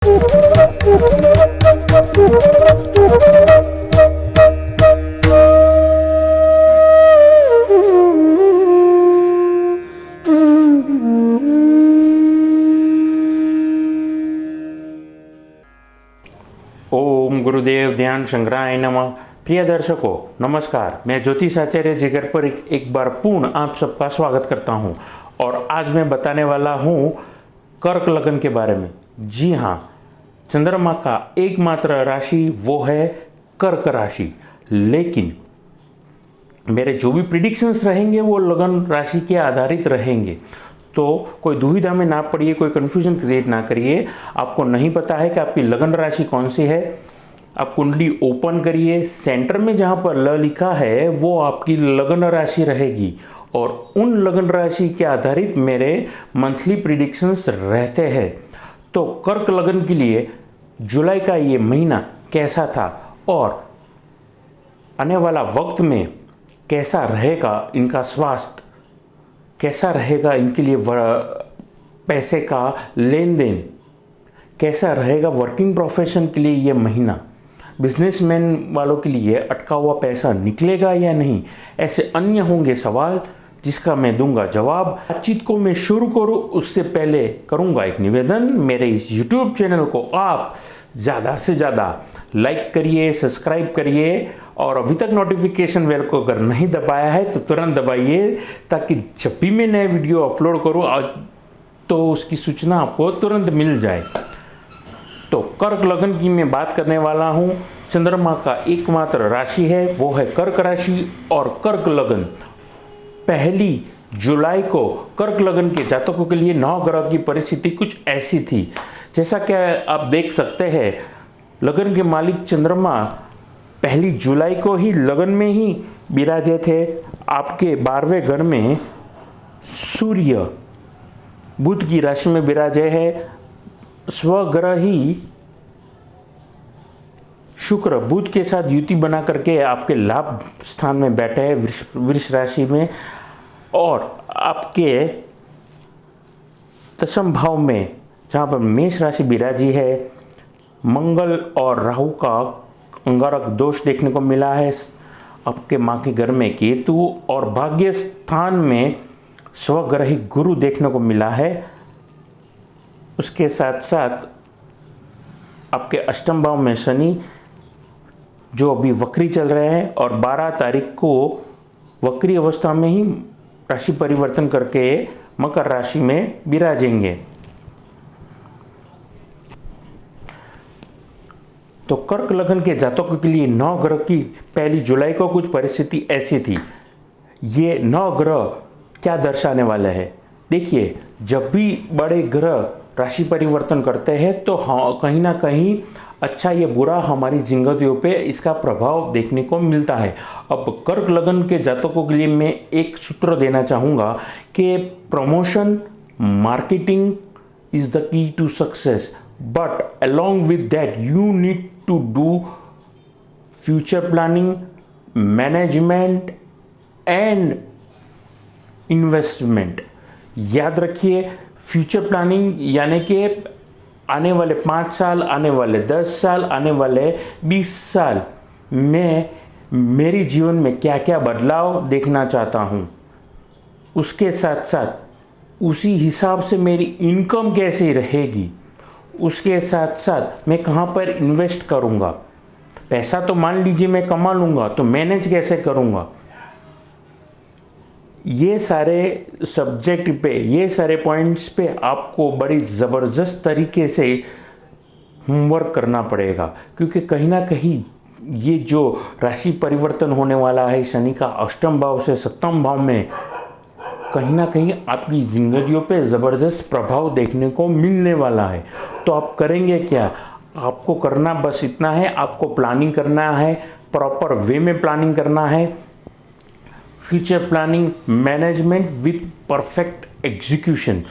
ओम गुरुदेव ध्यान शंकराय नमः। प्रिय दर्शकों नमस्कार, मैं ज्योतिष आचार्य जिगर पर एक बार पूर्ण आप सबका स्वागत करता हूं। और आज मैं बताने वाला हूं कर्क लगन के बारे में। जी हाँ, चंद्रमा का एकमात्र राशि वो है कर्क राशि, लेकिन मेरे जो भी प्रिडिक्शंस रहेंगे वो लगन राशि के आधारित रहेंगे। तो कोई दुविधा में ना पड़िए, कोई कन्फ्यूजन क्रिएट ना करिए। आपको नहीं पता है कि आपकी लगन राशि कौन सी है, आप कुंडली ओपन करिए, सेंटर में जहाँ पर ल लिखा है वो आपकी लगन राशि रहेगी और उन लगन राशि के आधारित मेरे मंथली प्रिडिक्शंस रहते हैं। तो कर्क लगन के लिए जुलाई का ये महीना कैसा था और आने वाला वक्त में कैसा रहेगा, इनका स्वास्थ्य कैसा रहेगा, इनके लिए पैसे का लेन देन कैसा रहेगा, वर्किंग प्रोफेशन के लिए ये महीना, बिजनेसमैन वालों के लिए अटका हुआ पैसा निकलेगा या नहीं, ऐसे अन्य होंगे सवाल जिसका मैं दूंगा जवाब। बातचीत को मैं शुरू करूं उससे पहले करूंगा एक निवेदन, मेरे इस YouTube चैनल को आप ज़्यादा से ज़्यादा लाइक करिए, सब्सक्राइब करिए और अभी तक नोटिफिकेशन बेल को अगर नहीं दबाया है तो तुरंत दबाइए, ताकि जब भी मैं नए वीडियो अपलोड करूं तो उसकी सूचना आपको तुरंत मिल जाए। तो कर्क लगन की मैं बात करने वाला हूं। चंद्रमा का एकमात्र राशि है वो है कर्क राशि और कर्क लगन 1 जुलाई को कर्क लगन के जातकों के लिए 9 ग्रह की परिस्थिति कुछ ऐसी थी। जैसा कि आप देख सकते हैं, लगन के मालिक चंद्रमा 1 जुलाई को ही लगन में ही विराजे थे। आपके 12वें घर में सूर्य बुध की राशि में विराजे है। स्वग्रह ही शुक्र बुध के साथ युति बना करके आपके लाभ स्थान में बैठे हैं वृष राशि में, और आपके 10वें भाव में जहाँ पर मेष राशि विराजी है, मंगल और राहु का अंगारक दोष देखने को मिला है। आपके माँ के घर में केतु और भाग्य स्थान में स्वग्रही गुरु देखने को मिला है। उसके साथ साथ आपके 8वें भाव में शनि जो अभी वक्री चल रहे हैं और 12 तारीख को वक्री अवस्था में ही राशि परिवर्तन करके मकर राशि में विराजेंगे। तो कर्क लगन के जातकों के लिए 9 ग्रह की 1 जुलाई को कुछ परिस्थिति ऐसी थी। ये 9 ग्रह क्या दर्शाने वाले हैं? देखिए, जब भी बड़े ग्रह राशि परिवर्तन करते हैं तो हाँ, कहीं ना कहीं अच्छा या बुरा हमारी जिंदगियों पे इसका प्रभाव देखने को मिलता है। अब कर्क लगन के जातकों के लिए मैं एक सूत्र देना चाहूँगा कि promotion, marketing is the key to success, but along with that you need to do future planning, management and investment। याद रखिए, फ्यूचर प्लानिंग यानी कि आने वाले 5 साल, आने वाले 10 साल, आने वाले 20 साल में मेरी जीवन में क्या क्या बदलाव देखना चाहता हूँ, उसके साथ साथ उसी हिसाब से मेरी इनकम कैसी रहेगी, उसके साथ साथ मैं कहाँ पर इन्वेस्ट करूँगा, पैसा तो मान लीजिए मैं कमा लूँगा तो मैनेज कैसे करूँगा। ये सारे सब्जेक्ट पे, ये सारे पॉइंट्स पे आपको बड़ी ज़बरदस्त तरीके से होमवर्क करना पड़ेगा, क्योंकि कहीं ना कहीं ये जो राशि परिवर्तन होने वाला है शनि का 8वें भाव से 7वें भाव में, कहीं ना कहीं आपकी जिंदगियों पे ज़बरदस्त प्रभाव देखने को मिलने वाला है। तो आप करेंगे क्या? आपको करना बस इतना है, आपको प्लानिंग करना है, प्रॉपर वे में प्लानिंग करना है, future planning, management with perfect execution.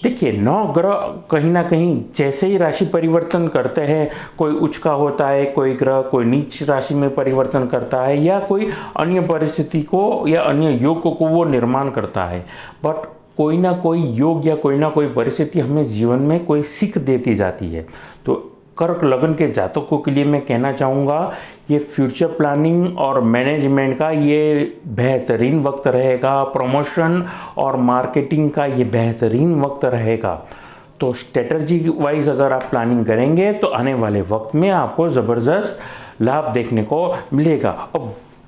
देखिए, 9 ग्रह कहीं ना कहीं जैसे ही राशि परिवर्तन करते हैं, कोई उच्च का होता है, कोई ग्रह कोई नीच राशि में परिवर्तन करता है या कोई अन्य परिस्थिति को या अन्य योग को वो निर्माण करता है, बट कोई ना कोई योग या कोई ना कोई परिस्थिति हमें जीवन में कोई सीख देती जाती है। तो कर्क लगन के जातकों के लिए मैं कहना चाहूँगा, ये फ्यूचर प्लानिंग और मैनेजमेंट का ये बेहतरीन वक्त रहेगा। प्रमोशन और मार्केटिंग का ये बेहतरीन वक्त रहेगा। तो स्ट्रेटजी वाइज अगर आप प्लानिंग करेंगे तो आने वाले वक्त में आपको ज़बरदस्त लाभ देखने को मिलेगा।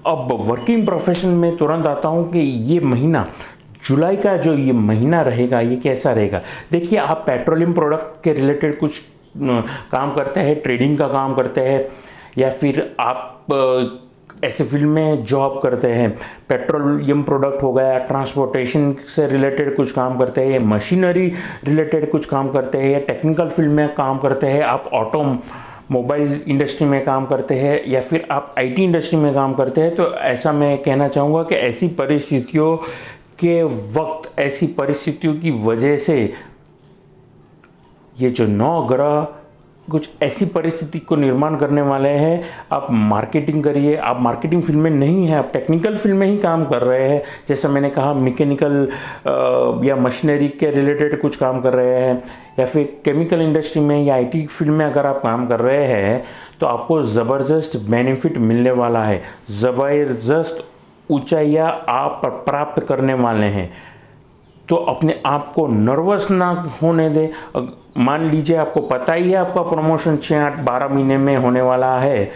अब वर्किंग प्रोफेशन में तुरंत आता हूँ कि ये महीना जुलाई का जो ये महीना रहेगा ये कैसा रहेगा। देखिए, आप पेट्रोलियम प्रोडक्ट के रिलेटेड कुछ काम करते हैं, ट्रेडिंग का काम करते हैं, या फिर आप ऐसे फील्ड में जॉब करते हैं, पेट्रोलियम प्रोडक्ट हो गया, ट्रांसपोर्टेशन से रिलेटेड कुछ काम करते हैं, या मशीनरी रिलेटेड कुछ काम करते हैं, या टेक्निकल फील्ड में काम करते हैं, आप मोबाइल इंडस्ट्री में काम करते हैं, या फिर आप आईटी इंडस्ट्री में काम करते हैं, तो ऐसा मैं कहना चाहूँगा कि ऐसी परिस्थितियों के वक्त, ऐसी परिस्थितियों की वजह से ये जो 9 ग्रह कुछ ऐसी परिस्थिति को निर्माण करने वाले हैं। आप मार्केटिंग करिए, आप मार्केटिंग फील्ड में नहीं हैं, आप टेक्निकल फील्ड में ही काम कर रहे हैं, जैसा मैंने कहा मैकेनिकल या मशीनरी के रिलेटेड कुछ काम कर रहे हैं, या फिर केमिकल इंडस्ट्री में या आईटी फील्ड में अगर आप काम कर रहे हैं, तो आपको ज़बरदस्त बेनिफिट मिलने वाला है, ज़बरदस्त ऊंचाइयाँ आप प्राप्त करने वाले हैं। तो अपने आप को नर्वस ना होने दें। मान लीजिए आपको पता ही है आपका प्रमोशन 6-8-12 महीने में होने वाला है,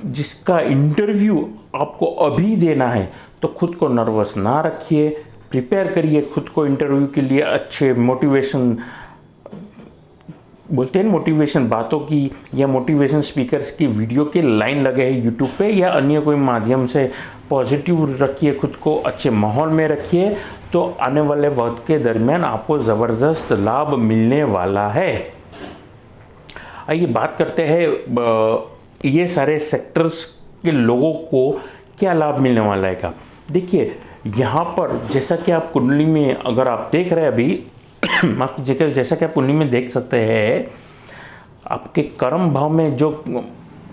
जिसका इंटरव्यू आपको अभी देना है, तो खुद को नर्वस ना रखिए, प्रिपेयर करिए खुद को इंटरव्यू के लिए। अच्छे मोटिवेशन बोलते हैं, मोटिवेशन बातों की या मोटिवेशन स्पीकर्स की वीडियो के लाइन लगे हैं यूट्यूब पे या अन्य कोई माध्यम से। पॉजिटिव रखिए खुद को, अच्छे माहौल में रखिए, तो आने वाले वक्त के दरमियान आपको ज़बरदस्त लाभ मिलने वाला है। आइए बात करते हैं ये सारे सेक्टर्स के लोगों को क्या लाभ मिलने वाला है का। देखिए, यहाँ पर जैसा कि आप कुंडली में अगर आप देख रहे हैं अभी माफ कीजिएगा, जैसा कि आप कुंडली में देख सकते हैं, आपके कर्म भाव में जो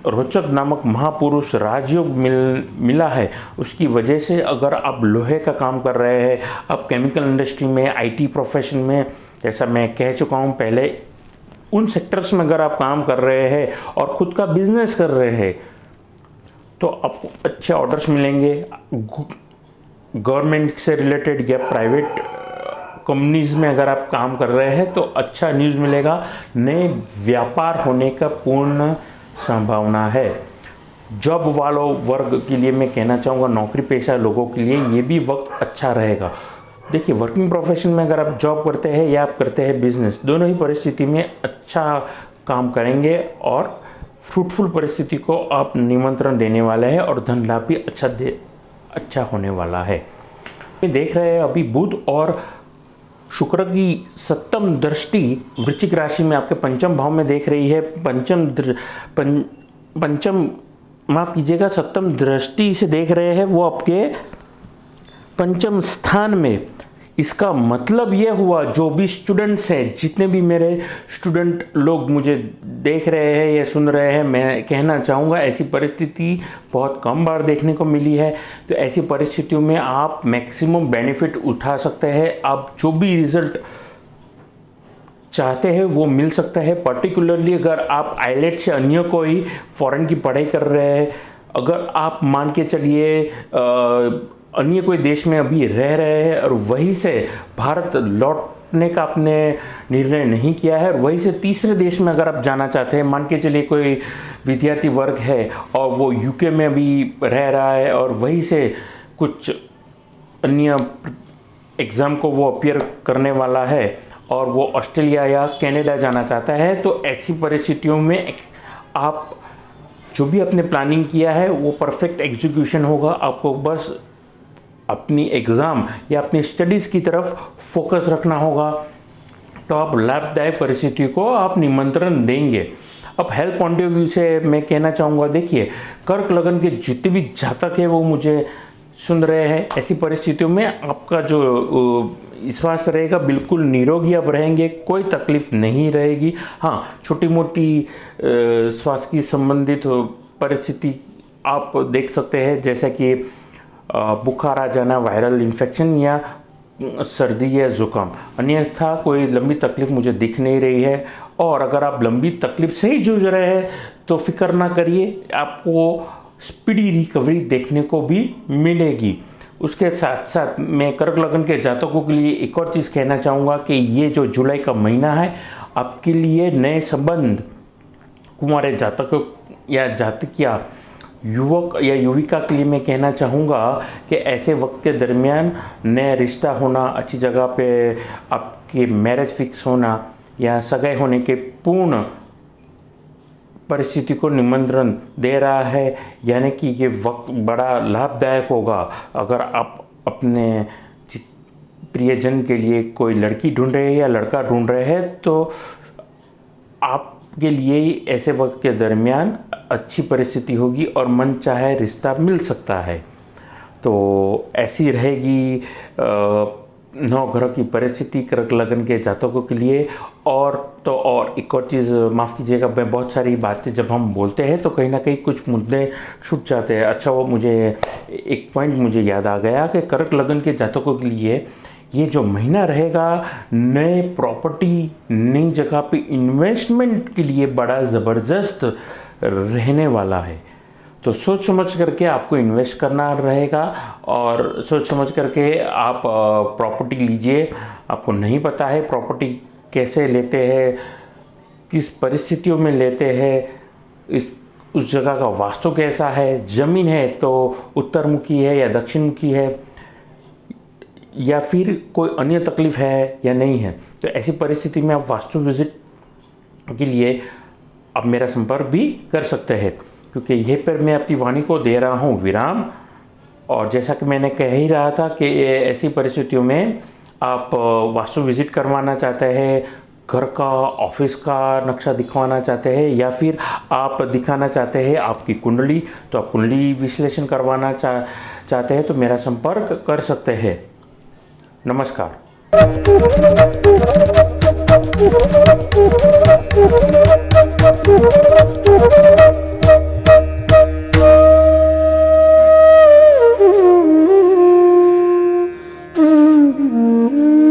रोचक नामक महापुरुष राजयोग मिला है, उसकी वजह से अगर आप लोहे का काम कर रहे हैं, आप केमिकल इंडस्ट्री में, आईटी प्रोफेशन में, जैसा मैं कह चुका हूँ पहले, उन सेक्टर्स में अगर आप काम कर रहे हैं और खुद का बिजनेस कर रहे हैं, तो आपको अच्छे ऑर्डर्स मिलेंगे। गवर्नमेंट से रिलेटेड या प्राइवेट कंपनीज में अगर आप काम कर रहे हैं तो अच्छा न्यूज़ मिलेगा। नए व्यापार होने का पूर्ण संभावना है। जॉब वालों वर्ग के लिए मैं कहना चाहूँगा, नौकरी पेशा लोगों के लिए ये भी वक्त अच्छा रहेगा। देखिए, वर्किंग प्रोफेशन में अगर आप जॉब करते हैं या आप करते हैं बिजनेस, दोनों ही परिस्थिति में अच्छा काम करेंगे और फ्रूटफुल परिस्थिति को आप निमंत्रण देने वाले हैं और धन लाभ भी अच्छा होने वाला है। देख रहे हैं अभी बुध और शुक्र की सप्तम दृष्टि वृश्चिक राशि में आपके पंचम भाव में देख रही है। सप्तम दृष्टि से देख रहे हैं वो आपके पंचम स्थान में। इसका मतलब ये हुआ, जो भी स्टूडेंट्स हैं, जितने भी मेरे स्टूडेंट लोग मुझे देख रहे हैं या सुन रहे हैं, मैं कहना चाहूँगा ऐसी परिस्थिति बहुत कम बार देखने को मिली है। तो ऐसी परिस्थितियों में आप मैक्सिमम बेनिफिट उठा सकते हैं। आप जो भी रिजल्ट चाहते हैं वो मिल सकता है। पर्टिकुलरली अगर आप आईलेट से अन्य कोई फॉरेन की पढ़ाई कर रहे हैं, अगर आप मान के चलिए अन्य कोई देश में अभी रह रहे हैं और वहीं से भारत लौटने का आपने निर्णय नहीं किया है, और वहीं से तीसरे देश में अगर आप जाना चाहते हैं, मान के चलिए कोई विद्यार्थी वर्ग है और वो यूके में अभी रह रहा है और वहीं से कुछ अन्य एग्ज़ाम को वो अपीयर करने वाला है और वो ऑस्ट्रेलिया या कनाडा जाना चाहता है, तो ऐसी परिस्थितियों में आप जो भी आपने प्लानिंग किया है वो परफेक्ट एग्जीक्यूशन होगा। आपको बस अपनी एग्ज़ाम या अपनी स्टडीज़ की तरफ फोकस रखना होगा, तो आप लाभदायक परिस्थिति को आप निमंत्रण देंगे। अब हेल्थ पॉइंट ऑफ व्यू से मैं कहना चाहूँगा, देखिए, कर्क लगन के जितने भी जातक है वो मुझे सुन रहे हैं, ऐसी परिस्थितियों में आपका जो स्वास्थ्य रहेगा बिल्कुल निरोगी आप रहेंगे, कोई तकलीफ नहीं रहेगी। हाँ, छोटी मोटी स्वास्थ्य की संबंधित परिस्थिति आप देख सकते हैं, जैसे कि बुखार आ जाना, वायरल इन्फेक्शन या सर्दी या ज़ुकाम, अन्यथा कोई लंबी तकलीफ़ मुझे दिख नहीं रही है। और अगर आप लंबी तकलीफ़ से ही जूझ रहे हैं तो फिक्र ना करिए, आपको स्पीडी रिकवरी देखने को भी मिलेगी। उसके साथ साथ मैं कर्क लगन के जातकों के लिए एक और चीज़ कहना चाहूँगा कि ये जो जुलाई का महीना है आपके लिए नए संबंध, कुंवारे जातकों या जातकिया युवक या युविका के लिए मैं कहना चाहूँगा कि ऐसे वक्त के दरमियान नया रिश्ता होना, अच्छी जगह पे आपके मैरिज फिक्स होना या सगाई होने के पूर्ण परिस्थिति को निमंत्रण दे रहा है। यानी कि ये वक्त बड़ा लाभदायक होगा। अगर आप अपने प्रियजन के लिए कोई लड़की ढूंढ रहे हैं या लड़का ढूंढ रहे हैं तो आपके लिए ऐसे वक्त के दरमियान अच्छी परिस्थिति होगी और मन चाहे रिश्ता मिल सकता है। तो ऐसी रहेगी नौ ग्रह की परिस्थिति कर्क लगन के जातकों के लिए। और तो और एक और चीज़, माफ़ कीजिएगा, मैं बहुत सारी बातें जब हम बोलते हैं तो कहीं ना कहीं कुछ मुद्दे छूट जाते हैं। अच्छा, वो मुझे एक पॉइंट मुझे याद आ गया कि कर्क लगन के जातकों के लिए ये जो महीना रहेगा नए प्रॉपर्टी, नई जगह पे इन्वेस्टमेंट के लिए बड़ा ज़बरदस्त रहने वाला है। तो सोच समझ करके आपको इन्वेस्ट करना रहेगा और सोच समझ करके आप प्रॉपर्टी लीजिए। आपको नहीं पता है प्रॉपर्टी कैसे लेते हैं, किस परिस्थितियों में लेते हैं, उस जगह का वास्तु कैसा है, ज़मीन है तो उत्तर मुखी है या दक्षिण मुखी है या फिर कोई अन्य तकलीफ़ है या नहीं है, तो ऐसी परिस्थिति में आप वास्तु विजिट के लिए आप मेरा संपर्क भी कर सकते हैं। क्योंकि यहीं पर मैं अपनी वाणी को दे रहा हूँ विराम। और जैसा कि मैंने कह ही रहा था कि ऐसी परिस्थितियों में आप वास्तु विजिट करवाना चाहते हैं, घर का, ऑफिस का नक्शा दिखवाना चाहते हैं या फिर आप दिखाना चाहते हैं आपकी कुंडली, तो आप कुंडली विश्लेषण करवाना चाहते हैं तो मेरा संपर्क कर सकते हैं। नमस्कार।